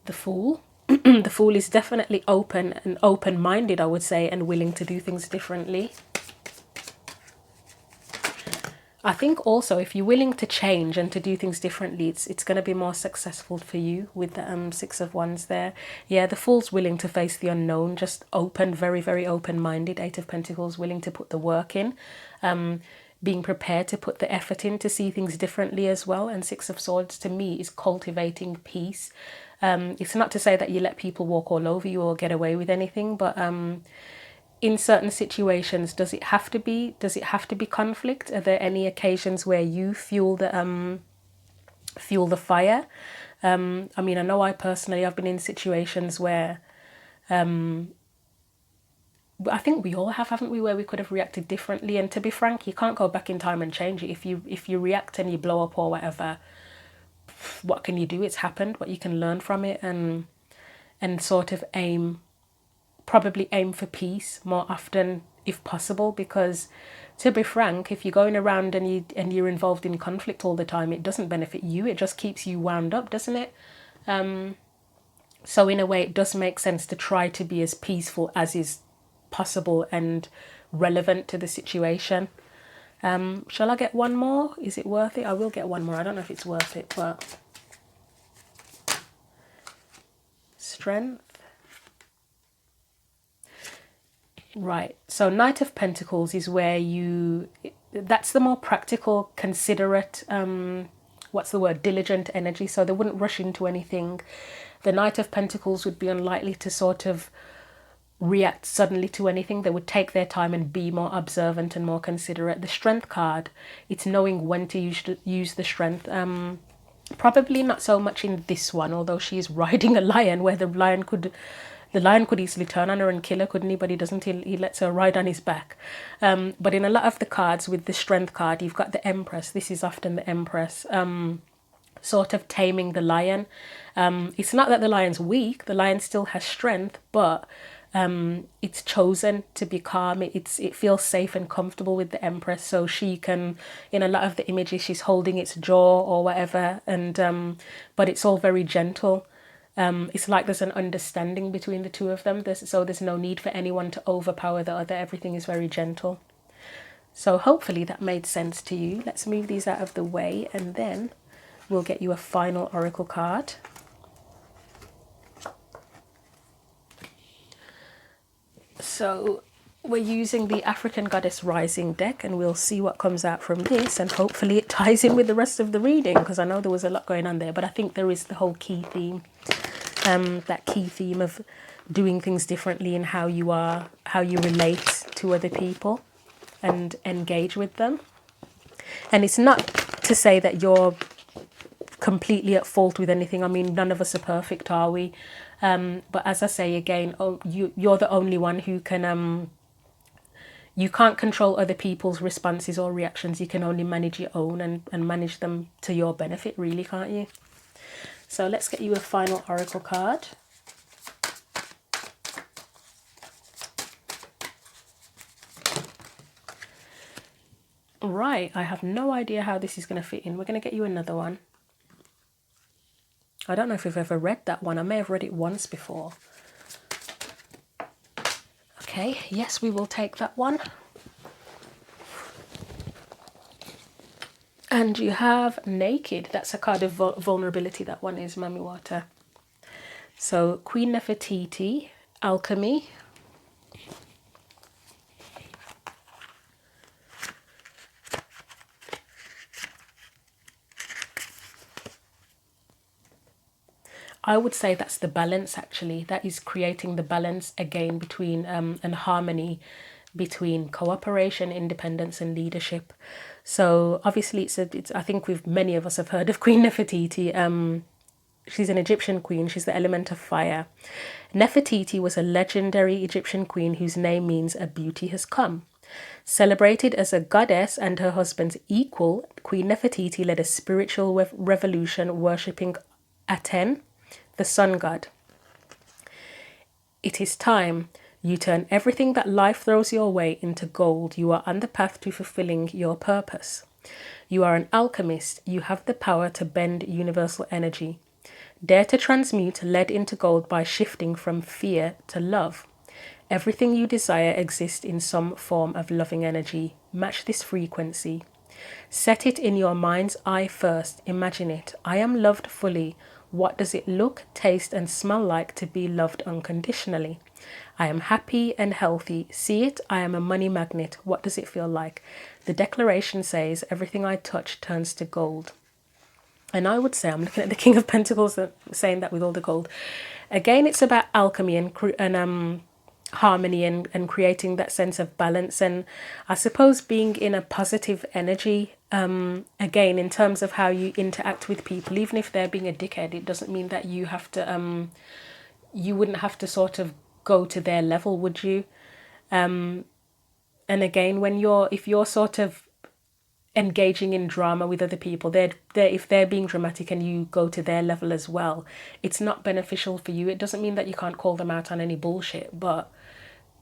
The Fool. The Fool is definitely open and open-minded, I would say, and willing to do things differently. I think also if you're willing to change and to do things differently, it's going to be more successful for you with the Six of Wands there. Yeah, the Fool's willing to face the unknown, just open, very, very open-minded. Eight of Pentacles, willing to put the work in, being prepared to put the effort in to see things differently as well. And Six of Swords, to me, is cultivating peace. It's not to say that you let people walk all over you or get away with anything, but in certain situations, does it have to be conflict? Are there any occasions where you fuel the fire? I mean, I know I've been in situations where I think we all have, haven't we, where we could have reacted differently. And to be frank, you can't go back in time and change it. If you react and you blow up or whatever, what can you do? It's happened. But you can learn from it and sort of probably aim for peace more often if possible, because to be frank, if you're going around and you're involved in conflict all the time, it doesn't benefit you. It just keeps you wound up, doesn't it? So in a way, it does make sense to try to be as peaceful as is possible and relevant to the situation. Shall I get one more? Is it worth it? I will get one more. I don't know if it's worth it, but strength. Right. So Knight of Pentacles is where that's the more practical, considerate, what's the word, diligent energy. So they wouldn't rush into anything. The Knight of Pentacles would be unlikely to sort of react suddenly to anything. They would take their time and be more observant and more considerate. The Strength card, it's knowing when to use the strength. Probably not so much in this one, although she's riding a lion where the lion could easily turn on her and kill her, couldn't he? But he doesn't. He lets her ride on his back. But in a lot of the cards with the Strength card, you've got the Empress. This is often the Empress, sort of taming the lion. It's not that the lion's weak. The lion still has strength, but it's chosen to be calm. It feels safe and comfortable with the Empress, so she can, in a lot of the images, she's holding its jaw or whatever, and but it's all very gentle. It's like there's an understanding between the two of them, so there's no need for anyone to overpower the other. Everything is very gentle. So hopefully that made sense to you. Let's move these out of the way and then we'll get you a final oracle card. So we're using the African Goddess Rising deck, and we'll see what comes out from this, and hopefully it ties in with the rest of the reading, because I know there was a lot going on there, but I think there is the whole key theme, that key theme of doing things differently in how you relate to other people and engage with them. And it's not to say that you're completely at fault with anything. I mean, none of us are perfect, are we? But as I say again, you're the only one who can, you can't control other people's responses or reactions. You can only manage your own and manage them to your benefit, really, can't you? So let's get you a final oracle card. Right, I have no idea how this is going to fit in. We're going to get you another one. I don't know if we've ever read that one. I may have read it once before. Okay, yes, we will take that one. And you have Naked. That's a card of vulnerability. That one is, Mami Water. So Queen Nefertiti, Alchemy. I would say that's the balance, actually. That is creating the balance again between and harmony between cooperation, independence, and leadership. So obviously, it's I think many of us have heard of Queen Nefertiti. She's an Egyptian queen. She's the element of fire. Nefertiti was a legendary Egyptian queen whose name means a beauty has come. Celebrated as a goddess and her husband's equal, Queen Nefertiti led a spiritual revolution worshipping Aten, the sun god. It is time. You turn everything that life throws your way into gold. You are on the path to fulfilling your purpose. You are an alchemist. You have the power to bend universal energy. Dare to transmute lead into gold by shifting from fear to love. Everything you desire exists in some form of loving energy. Match this frequency. Set it in your mind's eye first. Imagine it. I am loved fully. What does it look, taste, and smell like to be loved unconditionally? I am happy and healthy. See it? I am a money magnet. What does it feel like? The declaration says, everything I touch turns to gold. And I would say, I'm looking at the King of Pentacles saying that with all the gold. Again, it's about alchemy and harmony and creating that sense of balance. And I suppose being in a positive energy, again, in terms of how you interact with people, even if they're being a dickhead, it doesn't mean that you have to, you wouldn't have to sort of go to their level, would you? And again, if you're sort of engaging in drama with other people, if they're being dramatic and you go to their level as well, it's not beneficial for you. It doesn't mean that you can't call them out on any bullshit, but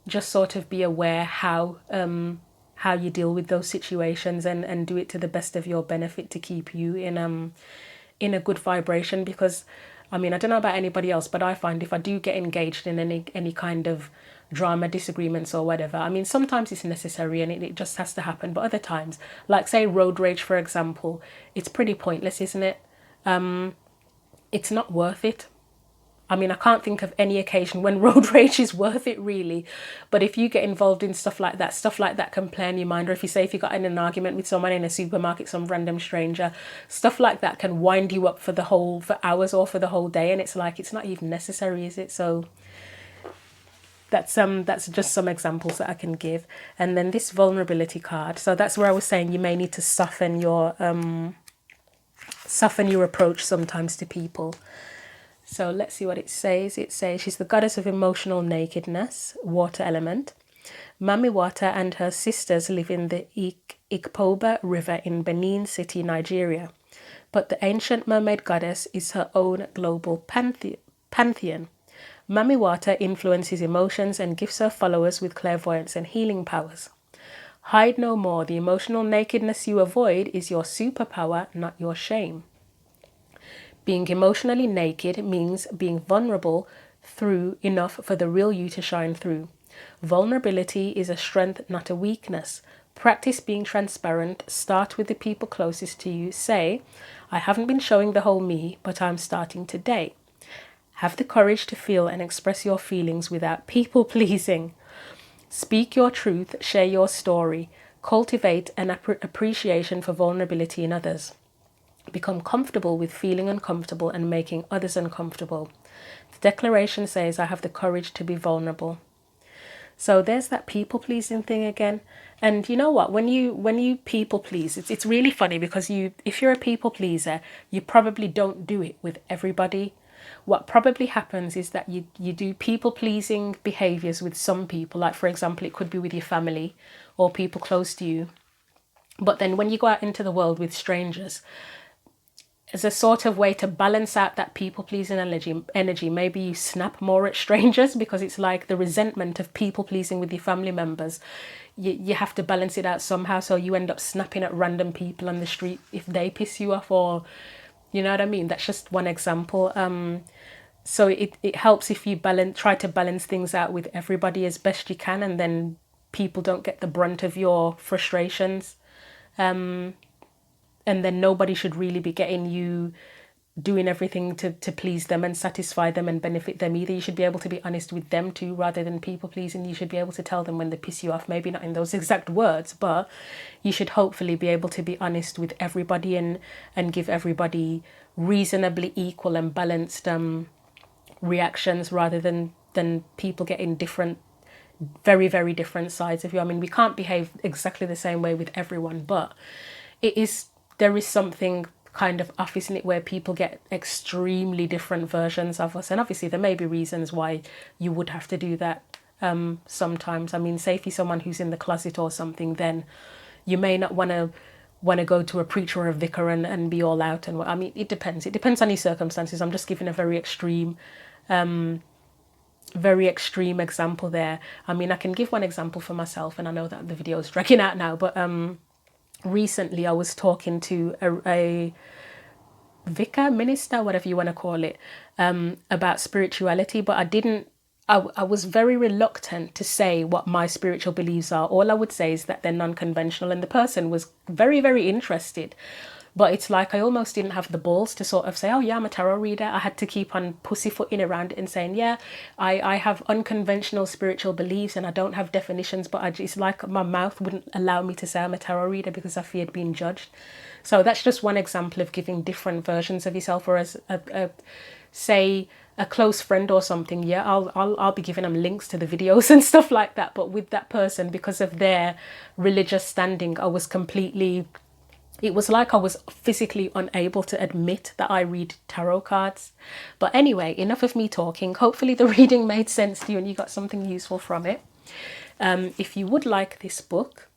just sort of be aware how you deal with those situations and do it to the best of your benefit to keep you in a good vibration. Because I mean, I don't know about anybody else, but I find if I do get engaged in any kind of drama, disagreements or whatever, I mean, sometimes it's necessary and it just has to happen. But other times, like say road rage, for example, it's pretty pointless, isn't it? It's not worth it. I mean, I can't think of any occasion when road rage is worth it, really. But if you get involved in stuff like that can play on your mind. Or if you say if you got in an argument with someone in a supermarket, some random stranger, stuff like that can wind you up for hours or for the whole day. And it's like, it's not even necessary, is it? So that's just some examples that I can give. And then this vulnerability card. So that's where I was saying you may need to soften your approach sometimes to people. So let's see what it says. It says she's the goddess of emotional nakedness, water element. Mami Wata and her sisters live in the Ikpoba River in Benin City, Nigeria. But the ancient mermaid goddess is her own global pantheon. Mami Wata influences emotions and gives her followers with clairvoyance and healing powers. Hide no more. The emotional nakedness you avoid is your superpower, not your shame. Being emotionally naked means being vulnerable through enough for the real you to shine through. Vulnerability is a strength, not a weakness. Practice being transparent. Start with the people closest to you. Say, I haven't been showing the whole me, but I'm starting today. Have the courage to feel and express your feelings without people pleasing. Speak your truth. Share your story. Cultivate an appreciation for vulnerability in others. Become comfortable with feeling uncomfortable and making others uncomfortable. The declaration says, I have the courage to be vulnerable. So there's that people pleasing thing again. And you know what, when you people please, it's really funny because if you're a people pleaser, you probably don't do it with everybody. What probably happens is that you do people pleasing behaviors with some people, like for example, it could be with your family or people close to you. But then when you go out into the world with strangers, as a sort of way to balance out that people-pleasing energy, maybe you snap more at strangers because it's like the resentment of people-pleasing with your family members. You have to balance it out somehow, so you end up snapping at random people on the street if they piss you off, or you know what I mean? That's just one example. So it helps if you try to balance things out with everybody as best you can, and then people don't get the brunt of your frustrations. And then nobody should really be getting you doing everything to please them and satisfy them and benefit them either. You should be able to be honest with them too, rather than people pleasing. You should be able to tell them when they piss you off, maybe not in those exact words, but you should hopefully be able to be honest with everybody and give everybody reasonably equal and balanced reactions, rather than people getting different, very, very different sides of you. I mean, we can't behave exactly the same way with everyone, but there is something kind of off, isn't it, where people get extremely different versions of us. And obviously there may be reasons why you would have to do that sometimes. I mean, say if you're someone who's in the closet or something, then you may not want to go to a preacher or a vicar and be all out. And I mean, it depends on your circumstances. I'm just giving a very extreme example there. I mean, I can give one example for myself, and I know that the video is dragging out now, but recently I was talking to a vicar, minister, whatever you want to call it, about spirituality, but I was very reluctant to say what my spiritual beliefs are. All I would say is that they're non-conventional, and the person was very, very interested. But it's like I almost didn't have the balls to sort of say, oh yeah, I'm a tarot reader. I had to keep on pussyfooting around it and saying, yeah, I have unconventional spiritual beliefs and I don't have definitions, but it's like my mouth wouldn't allow me to say I'm a tarot reader because I feared being judged. So that's just one example of giving different versions of yourself. Whereas say a close friend or something, yeah, I'll be giving them links to the videos and stuff like that. But with that person, because of their religious standing, it was like I was physically unable to admit that I read tarot cards. But anyway, enough of me talking. Hopefully the reading made sense to you and you got something useful from it. If you would like this book,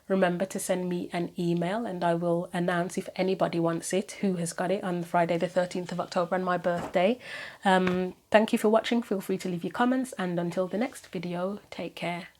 remember to send me an email and I will announce if anybody wants it, who has got it, on Friday the 13th of October on my birthday. Thank you for watching. Feel free to leave your comments, and until the next video, take care.